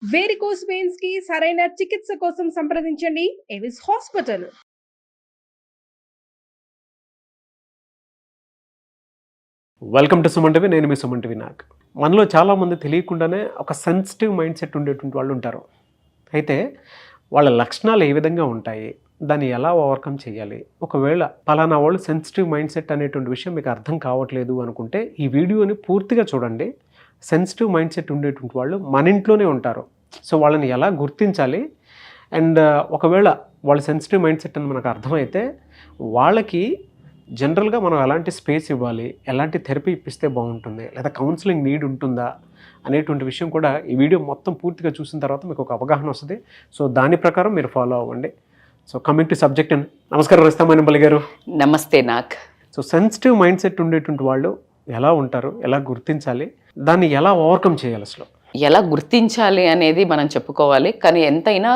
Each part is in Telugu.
వేరికోస్ వెయిన్స్ కి సరైన చికిత్స కోసం సంప్రదించండి Avis hospital. Welcome to Suman TV. నేను మీ సుమన్ టీవీ. మనలో చాలామంది తెలియకుండానే ఒక సెన్సిటివ్ మైండ్ సెట్ ఉండేటువంటి వాళ్ళు ఉంటారు. అయితే వాళ్ళ లక్షణాలు ఏ విధంగా ఉంటాయి, దాన్ని ఎలా ఓవర్కమ్ చేయాలి, ఒకవేళ పలానా వాళ్ళు సెన్సిటివ్ మైండ్ సెట్ అనేటువంటి విషయం మీకు అర్థం కావట్లేదు అనుకుంటే ఈ వీడియోని పూర్తిగా చూడండి. సెన్సిటివ్ మైండ్ సెట్ ఉండేటువంటి వాళ్ళు మన ఇంట్లోనే ఉంటారు. సో వాళ్ళని ఎలా గుర్తించాలి, అండ్ ఒకవేళ వాళ్ళ సెన్సిటివ్ మైండ్ సెట్ అని మనకు అర్థమైతే వాళ్ళకి జనరల్గా మనం ఎలాంటి స్పేస్ ఇవ్వాలి, ఎలాంటి థెరపీ ఇప్పిస్తే బాగుంటుంది, లేదా కౌన్సిలింగ్ నీడ్ ఉంటుందా అనేటువంటి విషయం కూడా ఈ వీడియో మొత్తం పూర్తిగా చూసిన తర్వాత మీకు ఒక అవగాహన వస్తుంది. సో దాని ప్రకారం మీరు ఫాలో అవ్వండి. So coming to subject and నమస్కారం రిస్తామణిపల్లి గారు. నమస్తే. సో సెన్సిటివ్ మైండ్ సెట్ ఉండేటువంటి వాళ్ళు ఎలా ఉంటారు, ఎలా గుర్తించాలి, దాన్ని ఎలా ఓవర్కమ్ చేయాలి, అసలు ఎలా గుర్తించాలి అనేది మనం చెప్పుకోవాలి. కానీ ఎంతైనా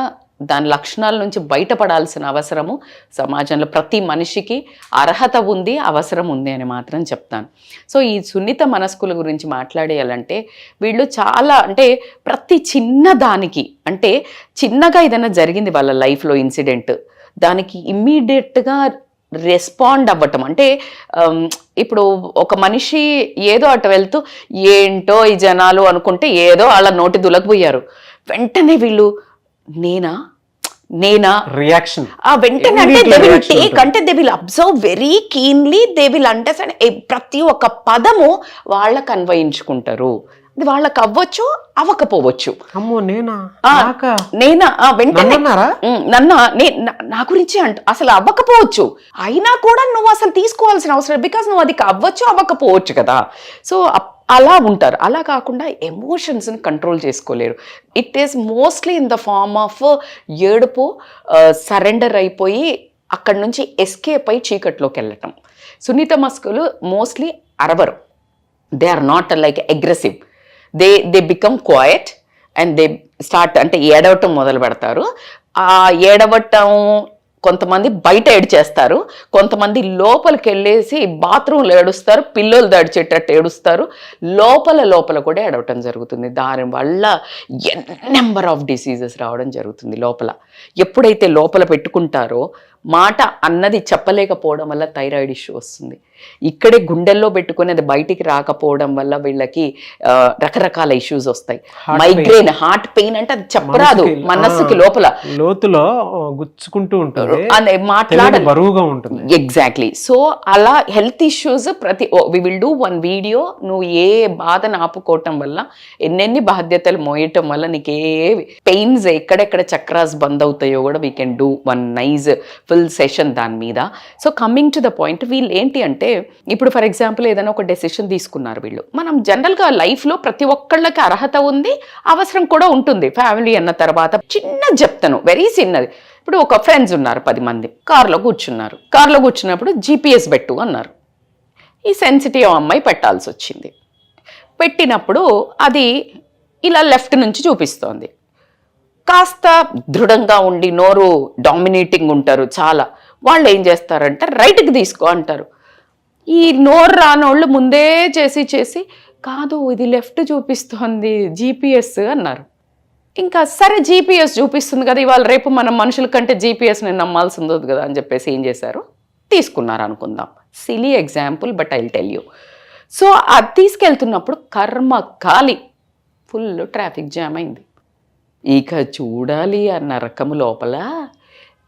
దాని లక్షణాల నుంచి బయటపడాల్సిన అవసరము సమాజంలో ప్రతి మనిషికి అర్హత ఉంది, అవసరం ఉంది అని మాత్రం చెప్తాను. సో ఈ సున్నిత మనస్కుల గురించి మాట్లాడేయాలంటే వీళ్ళు చాలా అంటే ప్రతి చిన్న దానికి అంటే చిన్నగా ఏదైనా జరిగింది వాళ్ళ లైఫ్లో ఇన్సిడెంట్, దానికి ఇమ్మీడియట్గా రెస్పాండ్ అవ్వటం. అంటే ఇప్పుడు ఒక మనిషి ఏదో అటు వెళ్తూ ఏంటో ఈ జనాలు అనుకుంటే ఏదో వాళ్ళ నోటి దులకపోయారు, వెంటనే వీళ్ళు నేనా రియాక్షన్ వెంటనే అంటే దే విల్ టేక్, అంటే they will observe very keenly, they will understand ప్రతి ఒక్క పదము వాళ్ళకు అన్వయించుకుంటారు. అది వాళ్ళకి అవ్వచ్చు, అవ్వకపోవచ్చు. వెంటనే నా గురించి అసలు అవ్వకపోవచ్చు, అయినా కూడా నువ్వు అసలు తీసుకోవాల్సిన అవసరం, బికాస్ నువ్వు అది అవ్వచ్చు, అవ్వకపోవచ్చు కదా. సో అలా ఉంటారు. అలా కాకుండా ఎమోషన్స్ని కంట్రోల్ చేసుకోలేరు. It is mostly in the form of ఏడుపు, సరెండర్ అయిపోయి అక్కడి నుంచి ఎస్కేప్ అయి చీకట్లోకి వెళ్ళటం. సున్నిత మనస్కులు మోస్ట్లీ అరవరు. They are not like aggressive. They become quiet and they start అంటే ఏడవటం మొదలు పెడతారు. ఆ ఏడవటం కొంతమంది బయట ఏడ్చేస్తారు, కొంతమంది లోపలికి వెళ్ళేసి బాత్రూంలో ఏడుస్తారు, పిల్లలు దడిచేటట్టు ఏడుస్తారు, లోపల కూడా ఏడవటం జరుగుతుంది. దానివల్ల నెంబర్ ఆఫ్ డిసీజెస్ రావడం జరుగుతుంది. ఎప్పుడైతే లోపల పెట్టుకుంటారో మాట అన్నది చెప్పలేకపోవడం వల్ల థైరాయిడ్ ఇష్యూ వస్తుంది. ఇక్కడే గుండెల్లో పెట్టుకుని అది బయటికి రాకపోవడం వల్ల వీళ్ళకి రకరకాల ఇష్యూస్ వస్తాయి. మైగ్రేన్, హార్ట్ పెయిన్ అంటే అది చెప్పరాదు, మనస్సుకి లోతులో గుచ్చుకుంటూ ఉంటుంది, మాట్లాడాలి, బరువుగా ఉంటుంది. ఎగ్జాక్ట్లీ. సో అలా health issues we will do one video. నువ్వు ఏ బాధను ఆపుకోవటం వల్ల, ఎన్నెన్ని బాధ్యతలు మోయటం వల్ల నీకు ఏ పెయిన్స్, ఎక్కడెక్కడ చక్రాస్ బంద్ అవుతాయో కూడా we can do one nice full session దాని మీద. So coming to the point, వీళ్ళు ఏంటి అంటే ఇప్పుడు ఫర్ ఎగ్జాంపుల్ ఏదైనా ఒక డెసిషన్ తీసుకున్నారు వీళ్ళు. మనం జనరల్గా లైఫ్లో ప్రతి ఒక్కళ్ళకి అర్హత ఉంది, అవసరం కూడా ఉంటుంది. ఫ్యామిలీ అన్న తర్వాత చిన్నది చెప్తాను, వెరీ చిన్నది. ఇప్పుడు ఒక ఫ్రెండ్స్ ఉన్నారు 10 మంది, కారులో కూర్చున్నప్పుడు GPS పెట్టు అన్నారు. ఈ సెన్సిటివ్ అమ్మాయి పెట్టాల్సి వచ్చింది. పెట్టినప్పుడు అది ఇలా లెఫ్ట్ నుంచి చూపిస్తోంది. కాస్త దృఢంగా ఉండి నోరు డామినేటింగ్ ఉంటారు చాలా, వాళ్ళు ఏం చేస్తారంటే రైట్కి తీసుకో అంటారు. ఈ నోరు రానోళ్ళు ముందే చేసి కాదు ఇది లెఫ్ట్ చూపిస్తోంది GPS అన్నారు. ఇంకా సరే GPS చూపిస్తుంది కదా, ఇవాళ రేపు మనం మనుషుల కంటే GPSని నమ్మాల్సి ఉంది కదా అని చెప్పేసి ఏం చేశారు, తీసుకున్నారు అనుకుందాం. Silly example, but I will tell you. So అది తీసుకెళ్తున్నప్పుడు కర్మకాలి ఫుల్ ట్రాఫిక్ జామ్ అయింది. ఇక చూడాలి ఆ నరకము లోపల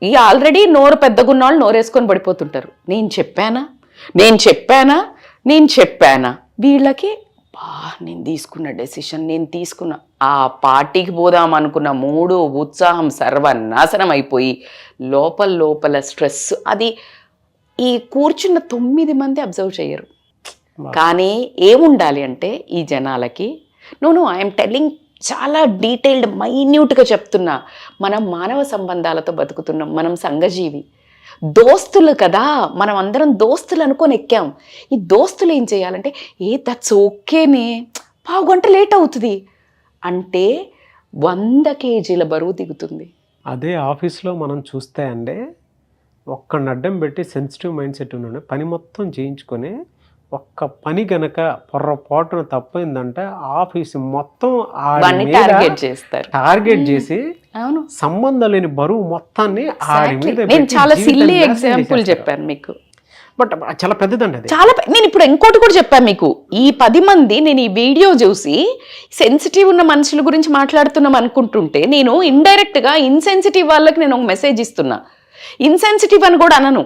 ఈ ఆల్రెడీ నోరు పెద్దగున్న వాళ్ళు నోరేసుకొని పడిపోతుంటారు. నేను చెప్పానా వీళ్ళకి, నేను తీసుకున్న డెసిషన్, ఆ పార్టీకి పోదాం అనుకున్న మూడు ఉత్సాహం సర్వనాశనం అయిపోయి లోపల స్ట్రెస్. అది ఈ కూర్చున్న 9 మంది అబ్జర్వ్ చేయరు. కానీ ఏముండాలి అంటే ఈ జనాలకి, ఐఎమ్ టెల్లింగ్, చాలా డీటెయిల్డ్ మైన్యూట్గా చెప్తున్నా. మనం మానవ సంబంధాలతో బతుకుతున్నాం, మనం సంఘజీవి, దోస్తులు కదా, మనం అందరం దోస్తులు అనుకొని ఎక్కాం. ఈ దోస్తులు ఏం చేయాలంటే దట్స్ ఓకేనే, 1/2 గంట లేట్ అవుతుంది అంటే 100 కేజీల బరువు దిగుతుంది. అదే ఆఫీస్లో మనం చూస్తే అండి, ఒక్కడిని అడ్డం పెట్టి సెన్సిటివ్ మైండ్ సెట్ ఉన్న పని మొత్తం చేయించుకొని ఒక్క పని గనక పొర్రపాటున తప్పైందంటే ఆఫీస్ మొత్తం వాడిని టార్గెట్ చేస్తారు. టార్గెట్ చేసి అవును, సంబంధం లేని బరువు మొత్తాన్ని ఆడి మీద నేను పెట్టి చాలా జీవితాన్ని సిల్లీ నాశనం ఎగ్జాంపుల్ చేసేస్తారు. చెప్పాను మీకు. బట్ చాలా పెద్దదండి అది. చాలా నేను ఇప్పుడు ఇంకోటి కూడా చెప్పాను మీకు. ఈ 10 మంది నేను ఈ వీడియో చూసి సెన్సిటివ్ ఉన్న మనుషుల గురించి మాట్లాడుతున్నాం అనుకుంటుంటే, నేను ఇండైరెక్ట్ గా ఇన్సెన్సిటివ్ వాళ్ళకి నేను ఒక మెసేజ్ ఇస్తున్నా. ఇన్సెన్సిటివ్ అని కూడా అనను,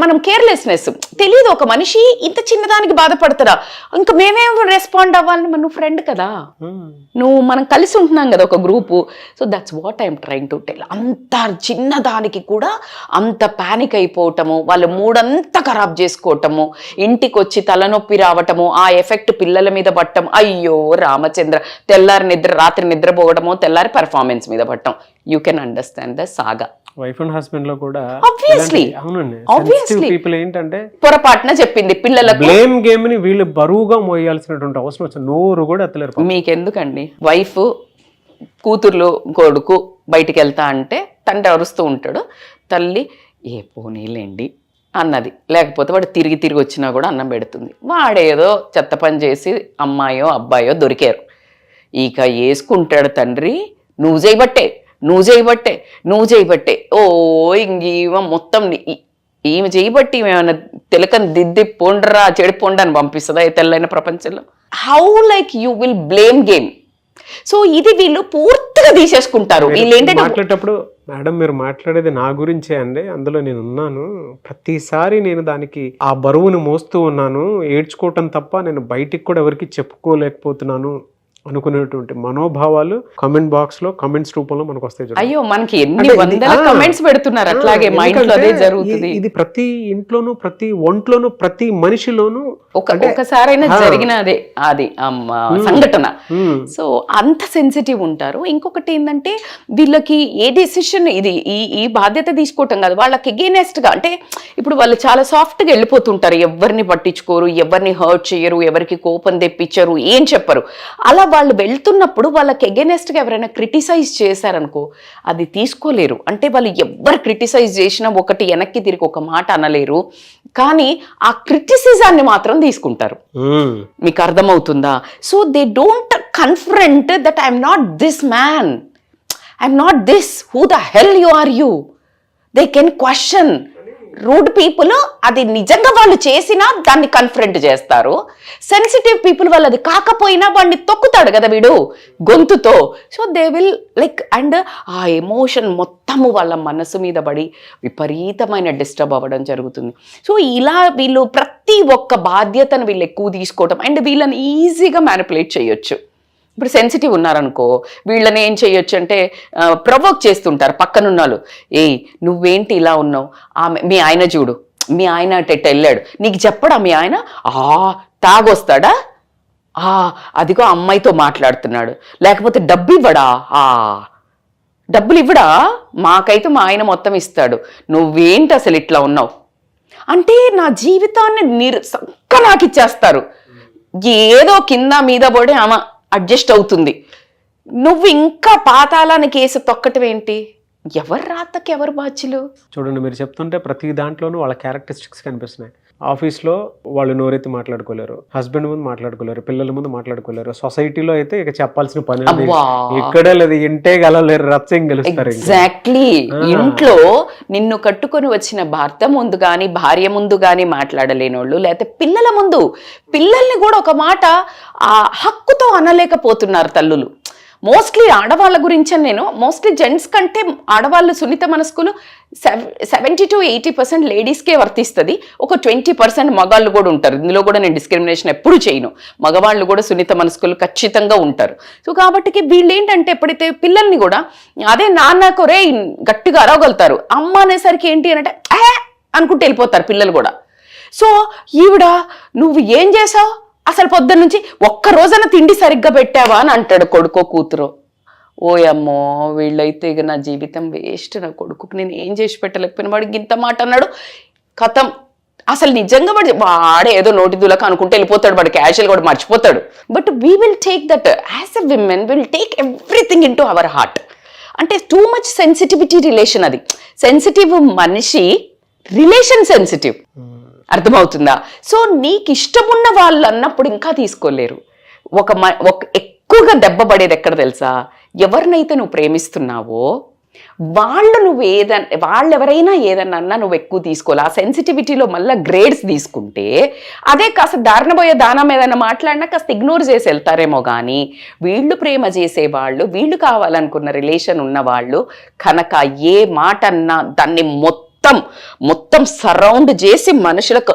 మనం కేర్లెస్నెస్. తెలియదు ఒక మనిషి ఇంత చిన్నదానికి బాధపడతారా, ఇంకా మేమేం రెస్పాండ్ అవ్వాలని. నువ్వు ఫ్రెండ్ కదా, మనం కలిసి ఉంటున్నాం కదా ఒక group. So that's what I'm trying to tell. అంత చిన్నదానికి కూడా అంత ప్యానిక్ అయిపోవటము, వాళ్ళ మూడంతా ఖరాబ్ చేసుకోవటము, ఇంటికి వచ్చి తలనొప్పి రావటము, ఆ ఎఫెక్ట్ పిల్లల మీద పట్టడం. అయ్యో రామచంద్ర, రాత్రి నిద్రపోవడము, తెల్లారి పెర్ఫార్మెన్స్ మీద పట్టడం. You can understand the saga. Wife and husband లో కూడా Obviously. అవునండి, Obviously. పీపుల్ ఏంటంటే పొరపాటున చెప్పింది పిల్లలకు. బ్లేమ్ గేమ్ ని వీళ్ళు బరువుగా మోయాల్సినటువంటి అవసరం వచ్చింది. నోరు కూడా ఎత్తలేరు. మీకెందుకండి, వైఫ్ కూతుర్లు కొడుకు బయటికి వెళ్తా అంటే తండ్రి అరుస్తూ ఉంటాడు, తల్లి ఏ పోనీలేండి అన్నది. లేకపోతే వాడు తిరిగి వచ్చినా కూడా అన్నం పెడుతుంది. వాడేదో చెత్త పని చేసి అమ్మాయో అబ్బాయో దొరికారు, ఇక వేసుకుంటాడు తండ్రి. నువ్వు చేయబట్టే ఓ ఇంక మొత్తం ఈమె చేయబట్టి ఏమైనా తెలకని దిద్ది పొండరా చెడి పొండ అని పంపిస్తుందా ఈ తెల్లైన ప్రపంచంలో? How like you will blame game. So ఇది వీళ్ళు పూర్తిగా తీసేసుకుంటారు. వీళ్ళు ఏంటంటే మాట్లాడేటప్పుడు, మేడం మీరు మాట్లాడేది నా గురించే అండి, అందులో నేను ఉన్నాను, ప్రతిసారి నేను దానికి ఆ బరువును మోస్తూ ఉన్నాను, ఏడ్చుకోవటం తప్ప నేను బయటికి కూడా ఎవరికి చెప్పుకోలేకపోతున్నాను అనుకునేటువంటి మనోభావాలు కామెంట్ బాక్స్ లో, కామెంట్స్ రూపంలో మనకు వస్తాయి. అయ్యో మనకి ఎన్ని వందల కామెంట్స్ పెడుతున్నారు. అట్లాగే మా ఇంట్లో అదే జరుగుతుంది. ఇది ప్రతి ఇంట్లోనూ, ప్రతి ఒంట్లోనూ, ప్రతి మనిషిలోనూ ఒకసారైనా జరిగినదే అది సంఘటన. సో అంత సెన్సిటివ్ ఉంటారు. ఇంకొకటి ఏంటంటే వీళ్ళకి ఏ డెసిషన్ ఇది ఈ బాధ్యత తీసుకోవటం కాదు, వాళ్ళకి ఎగెనెస్ట్ గా. అంటే ఇప్పుడు వాళ్ళు చాలా సాఫ్ట్ గా వెళ్ళిపోతుంటారు, ఎవరిని పట్టించుకోరు, ఎవరిని హర్ట్ చేయరు, ఎవరికి కోపం తెప్పించరు, ఏం చెప్పరు. అలా వాళ్ళు వెళ్తున్నప్పుడు వాళ్ళకి ఎగెనెస్ట్ గా ఎవరైనా క్రిటిసైజ్ చేశారనుకో, అది తీసుకోలేరు. అంటే వాళ్ళు ఎవరు క్రిటిసైజ్ చేసినా ఒకటి వెనక్కి తిరిగి ఒక మాట అనలేరు, కానీ ఆ క్రిటిసిజాన్ని మాత్రం తీసుకుంటారు. మీకు అర్థమవుతుందా? So they don't confront that I'm not this man, I'm not this, who the hell you are you. They can question. Rude people అది నిజంగా వాళ్ళు చేసినా దాన్ని కన్ఫ్రంట్ చేస్తారు. సెన్సిటివ్ పీపుల్ వాళ్ళు అది కాకపోయినా వాడిని తొక్కుతాడు కదా వీడు గొంతుతో. So they will like, and ఆ ఎమోషన్ మొత్తము వాళ్ళ మనసు మీద పడి విపరీతమైన డిస్టర్బ్ అవ్వడం జరుగుతుంది. సో ఇలా వీళ్ళు ప్రతి ఒక్క బాధ్యతను వీళ్ళు ఎక్కువ తీసుకోవడం, అండ్ వీళ్ళని ఈజీగా మ్యానిపులేట్ చేయొచ్చు. ఇప్పుడు సెన్సిటివ్ ఉన్నారనుకో, వీళ్ళని ఏం చేయొచ్చు అంటే ప్రొవోక్ చేస్తుంటారు పక్కనున్నాళ్ళు. ఏయ్ నువ్వేంటి ఇలా ఉన్నావు, మీ ఆయన చూడు, మీ ఆయన అట్ట వెళ్ళాడు, నీకు చెప్పడా మీ ఆయన? తాగొస్తాడా, అదిగో అమ్మాయితో మాట్లాడుతున్నాడు, లేకపోతే డబ్బు ఇవ్వడా, డబ్బులు ఇవ్వడా, మాకైతే మా ఆయన మొత్తం ఇస్తాడు, నువ్వేంటి అసలు ఇట్లా ఉన్నావు అంటే నా జీవితాన్ని నాకు ఇచ్చేస్తారు. ఏదో కింద మీద పడి ఆమె అడ్జస్ట్ అవుతుంది. నువ్వు ఇంకా పాతాళానికి వేసి తొక్కటం ఏంటి? ఎవరు రాతకి ఎవరు బాధ్యులు? చూడండి, మీరు చెప్తుంటే ప్రతి దాంట్లోనూ వాళ్ళ క్యారెక్టరిస్టిక్స్ కనిపిస్తున్నాయి. ఆఫీస్లో వాళ్ళు నోరెత్తి మాట్లాడుకోలేరు, హస్బెండ్ ముందు మాట్లాడుకోలేరు, పిల్లల ముందు మాట్లాడుకోలేరు, సొసైటీలో అయితే ఇక చెప్పాల్సిన పని ఇక్కడే లేదు, ఇంటే గలలేరు, రచ్చం గెలుస్తారు. ఎగ్జాక్ట్లీ. ఇంట్లో నిన్ను కట్టుకొని వచ్చిన భర్త ముందు కానీ భార్య ముందు కానీ మాట్లాడలేని వాళ్ళు, లేకపోతే పిల్లల ముందు, పిల్లల్ని కూడా ఒక మాట ఆ హక్కుతో అనలేకపోతున్నారు తల్లులు. మోస్ట్లీ ఆడవాళ్ళ గురించి నేను, మోస్ట్లీ జెంట్స్ కంటే ఆడవాళ్ళు సున్నిత మనస్కులు 70 to 80% లేడీస్కే వర్తిస్తుంది. ఒక 20% మగాళ్ళు కూడా ఉంటారు. ఇందులో కూడా నేను డిస్క్రిమినేషన్ ఎప్పుడు చేయను. మగవాళ్ళు కూడా సున్నిత మనస్కులు ఖచ్చితంగా ఉంటారు. సో కాబట్టి వీళ్ళు ఏంటంటే ఎప్పుడైతే పిల్లల్ని కూడా అదే నాన్నకు రే గట్టిగా అరవగలుగుతారు, అమ్మ అనేసరికి ఏంటి అంటే అనుకుంటూ వెళ్ళిపోతారు పిల్లలు కూడా. సో ఈవిడ నువ్వు ఏం చేసావు అసలు పొద్దున్న నుంచి, ఒక్క రోజైనా తిండి సరిగ్గా పెట్టావా అని అంటాడు కొడుకో కూతురు. ఓయమ్మో వీళ్ళైతే ఇక నా జీవితం వేస్ట్, నా కొడుకుకి నేను ఏం చేసి పెట్టలేకపోయినా వాడికి ఇంత మాట అన్నాడు, కథం. అసలు నిజంగా వాడే ఏదో నోటి దూలక అనుకుంటే వెళ్ళిపోతాడు, వాడు క్యాషువల్ కూడా మర్చిపోతాడు. But we will take that as a women, will take everything into our heart. అంటే టూ మచ్ సెన్సిటివిటీ రిలేషన్. అది సెన్సిటివ్ మనిషి, రిలేషన్ సెన్సిటివ్. అర్థమవుతుందా? సో నీకు ఇష్టమున్న వాళ్ళు అన్నప్పుడు ఇంకా తీసుకోలేరు. ఒక ఎక్కువగా దెబ్బ పడేది ఎక్కడ తెలుసా? ఎవరినైతే నువ్వు ప్రేమిస్తున్నావో వాళ్ళెవరైనా ఏదన్నా అన్నా నువ్వు ఎక్కువ తీసుకోవాలి. ఆ సెన్సిటివిటీలో మళ్ళీ గ్రేడ్స్ తీసుకుంటే అదే కాస్త దారినబోయే దానం ఏదైనా మాట్లాడినా కాస్త ఇగ్నోర్ చేసి వెళ్తారేమో. కానీ వీళ్ళు ప్రేమ చేసేవాళ్ళు, వీళ్ళు కావాలనుకున్న రిలేషన్ ఉన్నవాళ్ళు కనుక ఏ మాట అన్నా దాన్ని మొత్తం సరౌండ్ చేసి మనుషులకు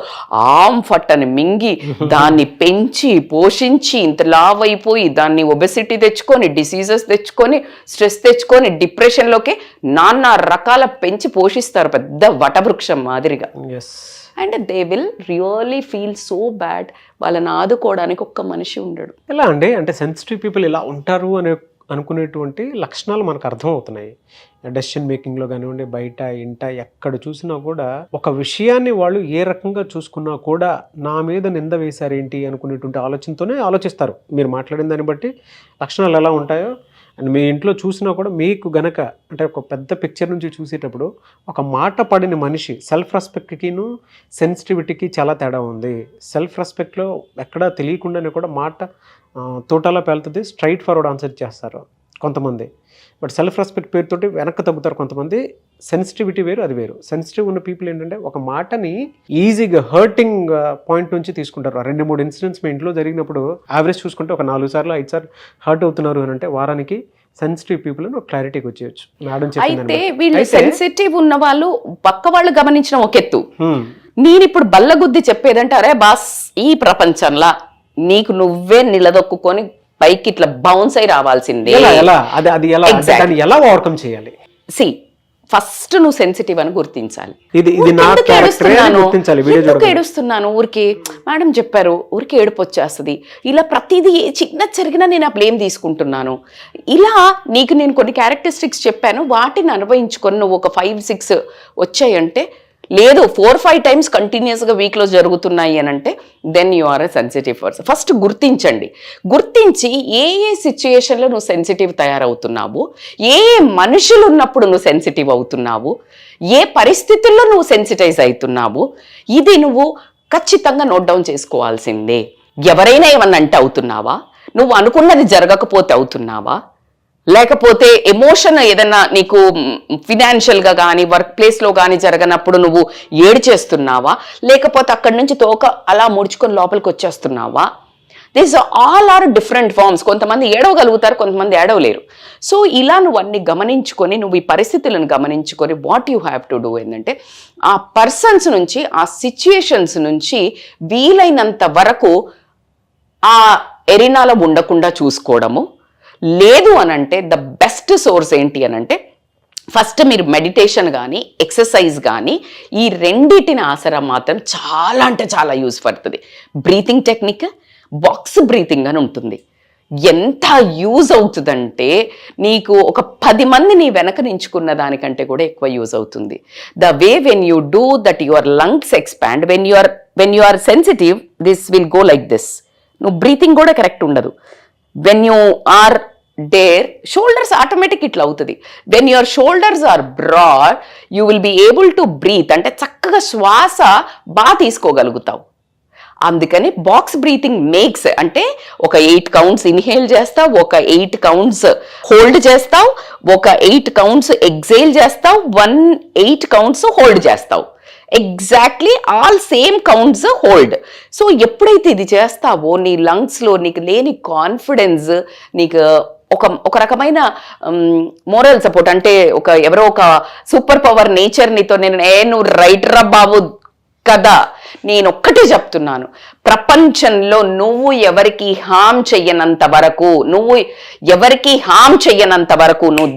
ఫట్టని మింగి దాన్ని పెంచి పోషించి ఇంత లావ్ అయిపోయి దాన్ని ఒబెసిటీ తెచ్చుకొని, డిసీజెస్ తెచ్చుకొని, స్ట్రెస్ తెచ్చుకొని, డిప్రెషన్లోకి నానా రకాల పెంచి పోషిస్తారు పెద్ద వటవృక్షం మాదిరిగా. And they will really feel so bad. వాళ్ళని ఆదుకోవడానికి ఒక్క మనిషి ఉండడు. ఎలా అండి అంటే సెన్సిటివ్ పీపుల్ ఇలా ఉంటారు అనుకునేటువంటి లక్షణాలు మనకు అర్థమవుతున్నాయి. డెసిషన్ మేకింగ్లో కానివ్వండి, బయట ఇంట ఎక్కడ చూసినా కూడా ఒక విషయాన్ని వాళ్ళు ఏ రకంగా చూసుకున్నా కూడా నా మీద నింద వేశారేంటి అనుకునేటువంటి ఆలోచనతోనే ఆలోచిస్తారు. మీరు మాట్లాడిన దాన్ని బట్టి లక్షణాలు ఎలా ఉంటాయో అండ్ మీ ఇంట్లో చూసినా కూడా మీకు గనక అంటే ఒక పెద్ద పిక్చర్ నుంచి చూసేటప్పుడు ఒక మాట పడిన మనిషి సెల్ఫ్ రెస్పెక్ట్కిను సెన్సిటివిటీకి చాలా తేడా ఉంది. సెల్ఫ్ రెస్పెక్ట్లో ఎక్కడా తెలియకుండానే కూడా మాట తోటలా పేలుతుంది, స్ట్రైట్ ఫార్వర్డ్ ఆన్సర్ చేస్తారు కొంతమంది. బట్ సెల్ఫ్ రెస్పెక్ట్ పేరుతోటి వెనక్కి తగ్గుతారు కొంతమంది. సెన్సిటివిటీ వేరు, అది వేరు. సెన్సిటివ్ ఉన్న పీపుల్ ఏంటంటే ఒక మాటని ఈజీగా హర్టింగ్ పాయింట్ నుంచి తీసుకుంటారు. 2-3 ఇన్సిడెంట్స్ మీ ఇంట్లో జరిగినప్పుడు యావరేజ్ చూసుకుంటే ఒక 4 సార్లు 5 సార్లు హర్ట్ అవుతున్నారు అని అంటే వారానికి సెన్సిటివ్ పీపుల్ అని ఒక క్లారిటీకి వచ్చేయచ్చు. అయితే వీళ్ళు సెన్సిటివ్ ఉన్న వాళ్ళు పక్క వాళ్ళు గమనించడం ఒక ఎత్తు. నేను ఇప్పుడు బల్లగుద్ది చెప్పేదంటే అరే బాస్ ఈ ప్రపంచంలో నీకు నువ్వే నిలదొక్కుని పైకి ఇట్లా బౌన్స్ అయి రావాల్సిందే. ఎలా ఓవర్కమ్ చేయాలి? సి ఫస్ట్ నువ్వు సెన్సిటివ్ అని గుర్తించాలి. ఎందుకు ఏడుస్తున్నాను ఊరికి మేడం చెప్పారు, ఊరికి ఏడుపు వచ్చేస్తుంది. ఇలా ప్రతిదీ చిన్న జరిగినా నేను ఆ బ్లేమ్ తీసుకుంటున్నాను. ఇలా నీకు నేను కొన్ని క్యారెక్టరిస్టిక్స్ చెప్పాను, వాటిని అనుభవించుకొని నువ్వు ఒక 5-6 వచ్చాయంటే, లేదు 4-5 టైమ్స్ కంటిన్యూస్గా వీక్లో జరుగుతున్నాయి అని అంటే then you are a sensitive person. First గుర్తించండి. గుర్తించి ఏ సిచ్యుయేషన్లో నువ్వు సెన్సిటివ్ తయారవుతున్నావు, ఏ మనుషులు ఉన్నప్పుడు నువ్వు సెన్సిటివ్ అవుతున్నావు, ఏ పరిస్థితుల్లో నువ్వు సెన్సిటైజ్ అవుతున్నావు, ఇది నువ్వు ఖచ్చితంగా నోట్ డౌన్ చేసుకోవాల్సిందే. ఎవరైనా ఏమన్నా అంటే అవుతున్నావా, నువ్వు అనుకున్నది జరగకపోతే అవుతున్నావా, లేకపోతే ఎమోషన్ ఏదన్నా నీకు ఫినాన్షియల్గా కానీ వర్క్ ప్లేస్లో కానీ జరగనప్పుడు నువ్వు ఏడ్చేస్తున్నావా, లేకపోతే అక్కడి నుంచి తోక అలా ముడుచుకొని లోపలికి వచ్చేస్తున్నావా? This all are different forms. కొంతమంది ఏడవగలుగుతారు, కొంతమంది ఏడవలేరు. సో ఇలా నువ్వు అన్ని గమనించుకొని, నువ్వు ఈ పరిస్థితులను గమనించుకొని what you have to do ఏంటంటే ఆ పర్సన్స్ నుంచి, ఆ సిచ్యుయేషన్స్ నుంచి వీలైనంత వరకు ఆ ఎరినాలో ఉండకుండా చూసుకోవడము. లేదు అనంటే ద బెస్ట్ సోర్స్ ఏంటి అనంటే ఫస్ట్ మీరు మెడిటేషన్ కానీ ఎక్సర్సైజ్ కానీ ఈ రెండిటిని ఆసరా మాత్రం చాలా అంటే చాలా యూజ్ పడుతుంది. బ్రీతింగ్ టెక్నిక్, బాక్స్ బ్రీతింగ్ అని ఉంటుంది. ఎంత యూజ్ అవుతుందంటే నీకు ఒక 10 మంది నీ వెనక నించుకున్న దానికంటే కూడా ఎక్కువ యూజ్ అవుతుంది. The way when you do that your lungs expand. When you are sensitive this will go like this. నువ్వు బ్రీతింగ్ కూడా కరెక్ట్ ఉండదు. When you are there shoulders automatic ఇట్లా అవుతుంది. When your shoulders are broad you will be able to breathe, అంటే చక్కగా శ్వాస బాగా తీసుకోగలుగుతావు. అందుకని బాక్స్ బ్రీతింగ్ మేక్స్ అంటే ఒక 8 కౌంట్స్ ఇన్హేల్ చేస్తావు, ఒక 8 కౌంట్స్ హోల్డ్ చేస్తావు, ఒక 8 కౌంట్స్ ఎగ్జేల్ చేస్తావు, 8 కౌంట్స్ హోల్డ్ చేస్తావు. Exactly all same counts hold. So ఎప్పుడైతే ఇది చేస్తావో నీ లంగ్స్లో నీకు లేని కాన్ఫిడెన్స్, నీకు ఒక రకమైన మోరల్ సపోర్ట్, అంటే ఎవరో ఒక సూపర్ పవర్ నేచర్ నీతో నువ్వు రైట్ రా బాబు కదా. నేను ఒక్కటే చెప్తున్నాను, ప్రపంచంలో నువ్వు ఎవరికి హామ్ చెయ్యనంత వరకు, నువ్వు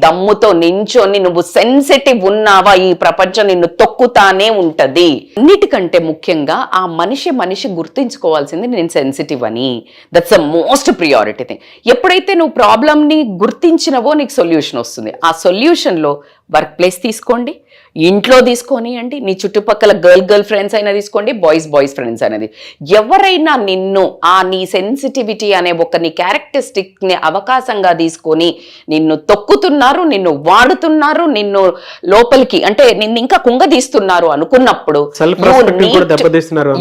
దమ్ముతో నించొని నువ్వు సెన్సిటివ్ ఉన్నావా ఈ ప్రపంచం నిన్ను తొక్కుతానే ఉంటది. అన్నిటికంటే ముఖ్యంగా ఆ మనిషి గుర్తించుకోవాల్సింది నేను సెన్సిటివ్ అని. That's the most priority thing. ఎప్పుడైతే నువ్వు ప్రాబ్లమ్ని గుర్తించినవో నీకు సొల్యూషన్ వస్తుంది. ఆ సొల్యూషన్లో వర్క్ ప్లేస్ తీసుకోండి, ఇంట్లో తీసుకోనియండి, నీ చుట్టుపక్కల గర్ల్ ఫ్రెండ్స్ అయినా తీసుకోండి, బాయ్స్ ఫ్రెండ్స్ అనేది ఎవరైనా నిన్ను నీ సెన్సిటివిటీ అనే ఒక నీ క్యారెక్టరిస్టిక్ని అవకాశంగా తీసుకొని నిన్ను తొక్కుతున్నారు, నిన్ను వాడుతున్నారు, నిన్ను లోపలికి అంటే నిన్ను ఇంకా కుంగదీస్తున్నారు అనుకున్నప్పుడు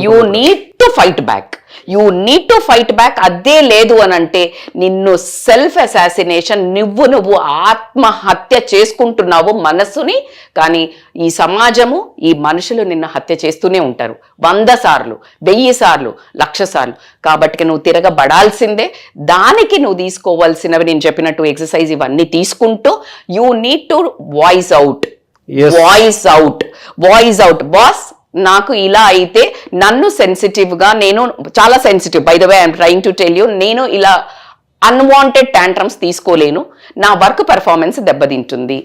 you need to fight back. You need to fight back. అదే లేదు అని అంటే నిన్ను సెల్ఫ్ అసాసినేషన్, నువ్వు ఆత్మహత్య చేసుకుంటున్నావు మనస్సుని. కానీ ఈ సమాజము, ఈ మనుషులు నిన్ను హత్య చేస్తూనే ఉంటారు 100 సార్లు, 1000 సార్లు, 1,00,000 సార్లు. కాబట్టి నువ్వు తిరగబడాల్సిందే. దానికి నువ్వు తీసుకోవాల్సినవి నేను చెప్పినట్టు ఎక్సర్సైజ్ ఇవన్నీ తీసుకుంటూ you need to voice out. Voice out boss, నాకు ఇలా అయితే నన్ను సెన్సిటివ్గా, నేను చాలా sensitive by the way I'm trying to tell you, నేను ఇలా అన్వాంటెడ్ టాంట్రమ్స్ తీసుకోలేను, నా వర్క్ పెర్ఫార్మెన్స్ దెబ్బతింటుంది.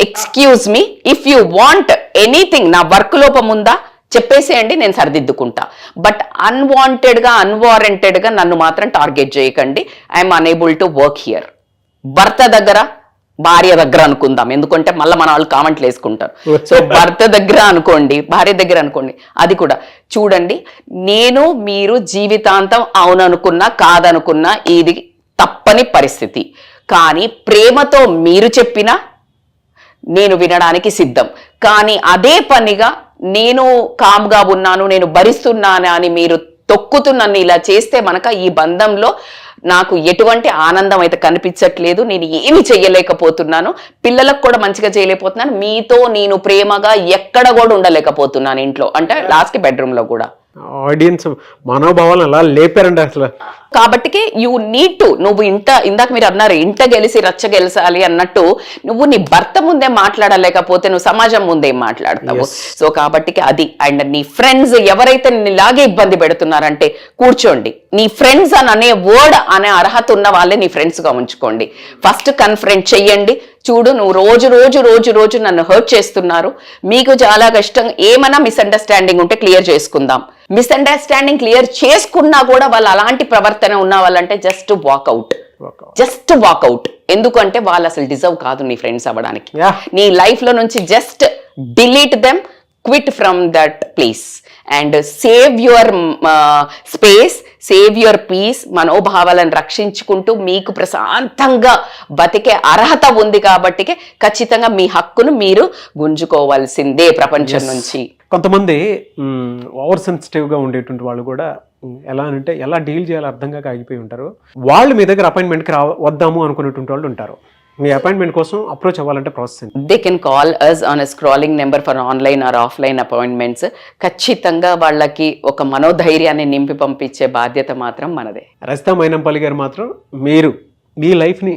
Excuse me, if you want anything, నా వర్క్ లోపం ఉందా చెప్పేసేయండి, నేను సరిదిద్దుకుంటా. బట్ అన్వారెంటెడ్గా నన్ను మాత్రం టార్గెట్ చేయకండి. I'm unable to work here. భర్త దగ్గర, భార్య దగ్గర అనుకుందాం, ఎందుకంటే మళ్ళీ మన వాళ్ళు కామెంట్లు వేసుకుంటారు. సో భర్త దగ్గర అనుకోండి, భార్య దగ్గర అనుకోండి. అది కూడా చూడండి, మీరు జీవితాంతం అవుననుకున్నా కాదనుకున్నా ఇది తప్పని పరిస్థితి. కానీ ప్రేమతో మీరు చెప్పినా నేను వినడానికి సిద్ధం. కానీ అదే పనిగా నేను కామ్గా ఉన్నాను, నేను భరిస్తున్నాను అని మీరు తొక్కుతూ నన్ను ఇలా చేస్తే మనక ఈ బంధంలో నాకు ఎటువంటి ఆనందం అయితే కనిపించట్లేదు. నేను ఏమి చెయ్యలేకపోతున్నాను, పిల్లలకు కూడా మంచిగా చేయలేకపోతున్నాను, మీతో నేను ప్రేమగా ఎక్కడ కూడా ఉండలేకపోతున్నాను ఇంట్లో, అంటే లాస్ట్కి బెడ్రూమ్లో కూడా. ఆడియన్స్ మనోభావాలు అలా లేపారండి అసలు. కాబట్టికి యూ నీడ్ టు, నువ్వు ఇందాక మీరు అన్నారు ఇంట గెలిసి రచ్చ గెలిచాలి అన్నట్టు, నువ్వు నీ భర్త ముందే మాట్లాడలేకపోతే నువ్వు సమాజం ముందే మాట్లాడతావు. సో కాబట్టికి అది. అండ్ నీ ఫ్రెండ్స్ ఎవరైతే ఇలాగే ఇబ్బంది పెడుతున్నారంటే కూర్చోండి, నీ ఫ్రెండ్స్ అని అనే వర్డ్ అనే అర్హత ఉన్న వాళ్ళే నీ ఫ్రెండ్స్గా ఉంచుకోండి. ఫస్ట్ కన్ఫరెంట్ చెయ్యండి. చూడు, నువ్వు రోజు నన్ను హర్ట్ చేస్తున్నారు, మీకు చాలా కష్టం, ఏమైనా మిస్అండర్స్టాండింగ్ ఉంటే క్లియర్ చేసుకుందాం. మిస్అండర్స్టాండింగ్ క్లియర్ చేసుకున్నా కూడా వాళ్ళు అలాంటి ప్రవర్తన ఉన్న వాళ్ళంటే జస్ట్ వాకౌట్. ఎందుకంటే వాళ్ళు అసలు డిజర్వ్ కాదు నీ ఫ్రెండ్స్ అవ్వడానికి. నీ లైఫ్ లో నుంచి just delete them, quit from that place and save your space, save your peace. మనోభావాలను రక్షించుకుంటూ మీకు ప్రశాంతంగా బతికే అర్హత ఉంది కాబట్టి ఖచ్చితంగా మీ హక్కును మీరు గుంజుకోవాల్సిందే ప్రపంచం నుంచి. కొంతమంది ఓవర్ సెన్సిటివ్గా ఉండేటువంటి వాళ్ళు కూడా ఎలా డీల్ చేయాలో అర్థం కాక ఆగిపోయి ఉంటారు. వాళ్ళు మీ దగ్గర అపాయింట్మెంట్కి వద్దాము అనుకునేటువంటి వాళ్ళు ఉంటారు. మీ అపాయింట్మెంట్ కోసం అప్రోచ్ అవ్వాలంటే process they can call us on a scrolling number for online or offline appointments. ఖచ్చితంగా వాళ్ళకి ఒక మనోధైర్యాన్ని నింపి పంపించే బాధ్యత మాత్రం మనదే. రజితా మైనంపల్లి గారు మాత్రం మీరు మీ లైఫ్ని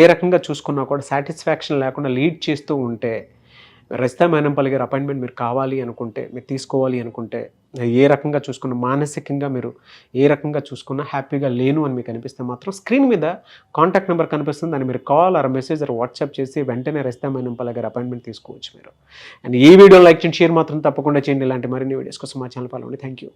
ఏ రకంగా చూసుకున్నా కూడా సాటిస్ఫాక్షన్ లేకుండా లీడ్ చేస్తూ ఉంటే, రజితా మైనంపల్లి గారు అపాయింట్మెంట్ మీరు కావాలి అనుకుంటే, మీరు తీసుకోవాలి అనుకుంటే, ఏ రకంగా చూసుకున్న మానసికంగా మీరు ఏ రకంగా చూసుకున్నా హ్యాపీగా లేను అని మీకు అనిపిస్తే మాత్రం స్క్రీన్ మీద కాంటాక్ట్ నెంబర్ కనిపిస్తుంది, దాన్ని మీరు call or message or WhatsApp చేసి వెంటనే రజితా మైనంపల్లి గారు అపాయింట్మెంట్ తీసుకోవచ్చు మీరు. అండ్ ఈ వీడియో లైక్ చేయండి, షేర్ మాత్రం తప్పకుండా చేయండి. ఇలాంటి మరిన్ని వీడియోస్ కోసం మా ఛానల్ ఫాలో అవ్వండి. Thank you.